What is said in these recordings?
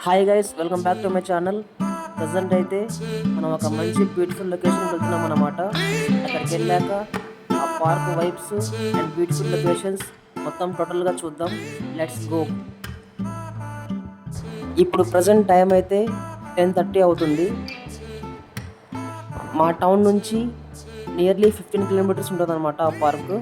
Hi guys, welcome back to my channel. Present అయితే మనం ఒక మంచి బ్యూటిఫుల్ లొకేషన్కి వెళ్తున్నాం అన్నమాట. అక్కడికి వెళ్ళాక ఆ park vibes and beautiful locations మొత్తం టోటల్గా చూద్దాం. Let's go. ఇప్పుడు ప్రజెంట్ టైం అయితే 10:30 అవుతుంది. మా టౌన్ నుంచి నియర్లీ 15 కిలోమీటర్స్ ఉంటుంది అనమాట ఆ పార్క్.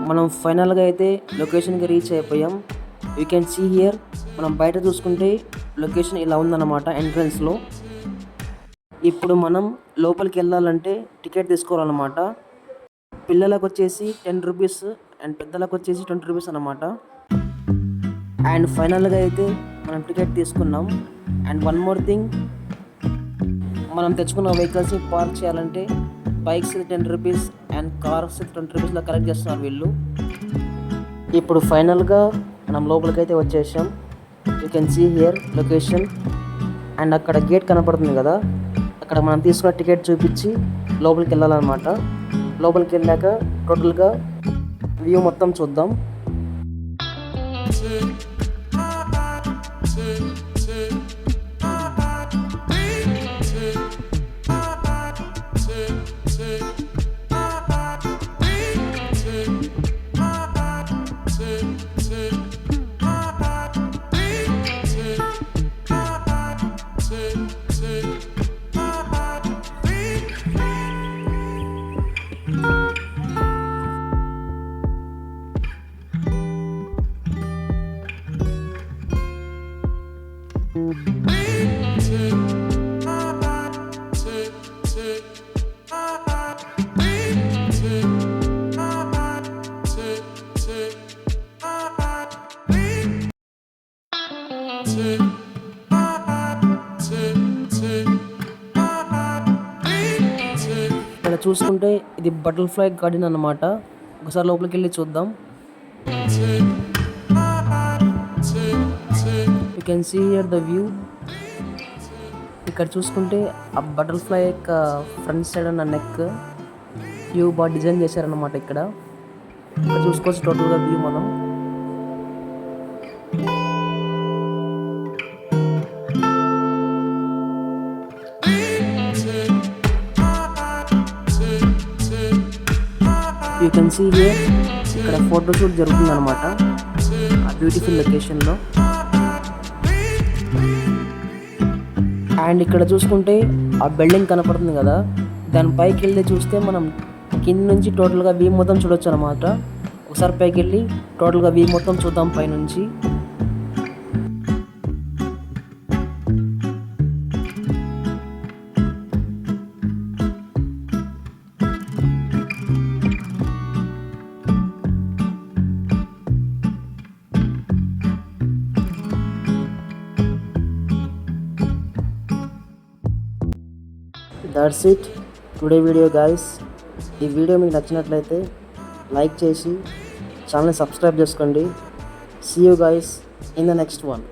మనం ఫైనల్గా అయితే లొకేషన్కి రీచ్ అయిపోయాం. You can see here. మనం బయట చూసుకుంటే లొకేషన్ ఇలా ఉందన్నమాట ఎంట్రన్స్లో. ఇప్పుడు మనం లోపలికి వెళ్ళాలంటే టికెట్ తీసుకోవాలన్నమాట. పిల్లలకు వచ్చేసి 10 రూపీస్ అండ్ పెద్దలకు వచ్చేసి 20 రూపీస్ అన్నమాట. అండ్ ఫైనల్గా అయితే మనం టికెట్ తీసుకున్నాం. అండ్ వన్ మోర్ థింగ్, మనం తెచ్చుకున్న వెహికల్స్ని పార్క్ చేయాలంటే బైక్స్ 10 రూపీస్ అండ్ కార్స్ 20 రూపీస్లో కలెక్ట్ చేస్తున్నారు వీళ్ళు. ఇప్పుడు ఫైనల్గా మనం లోపలికి అయితే వచ్చేసాం. You can see here location. And అక్కడ గేట్ కనపడుతుంది కదా, అక్కడ మనం తీసుకున్న టికెట్ చూపించి లోపలికి వెళ్ళాలన్నమాట. లోపలికి వెళ్ళాక టోటల్గా వ్యూ మొత్తం చూద్దాం. ఇక్కడ చూసుకుంటే ఇది బటర్ఫ్లై గార్డెన్ అన్నమాట. ఒకసారి లోపలికి వెళ్ళి చూద్దాం. You can see here the view. ఇక్కడ చూసుకుంటే ఆ బటర్ఫ్లై యొక్క ఫ్రంట్ సైడ్ ఉన్న నెక్ వ్యూ బాగా డిజైన్ చేశారన్నమాట. ఇక్కడ చూసుకోవచ్చు టోటల్గా వ్యూ మనం. యూ కెన్ సీ హియర్ ఇక్కడ ఫోటోషూట్ జరుగుతుంది అనమాట ఆ బ్యూటిఫుల్ లొకేషన్లో. అండ్ ఇక్కడ చూసుకుంటే ఆ బిల్డింగ్ కనపడుతుంది కదా, దాని పైకి వెళ్ళి చూస్తే మనం కింద నుంచి టోటల్గా వ్యూ మొత్తం చూడొచ్చు అనమాట. ఒకసారి పైకి వెళ్ళి టోటల్గా వ్యూ మొత్తం చూద్దాం పైనుంచి. That's it today video guys. ఈ వీడియో మీకు నచ్చినట్లయితే లైక్ చేసి ఛానల్ని సబ్స్క్రైబ్ చేసుకోండి. See you guys in the next one.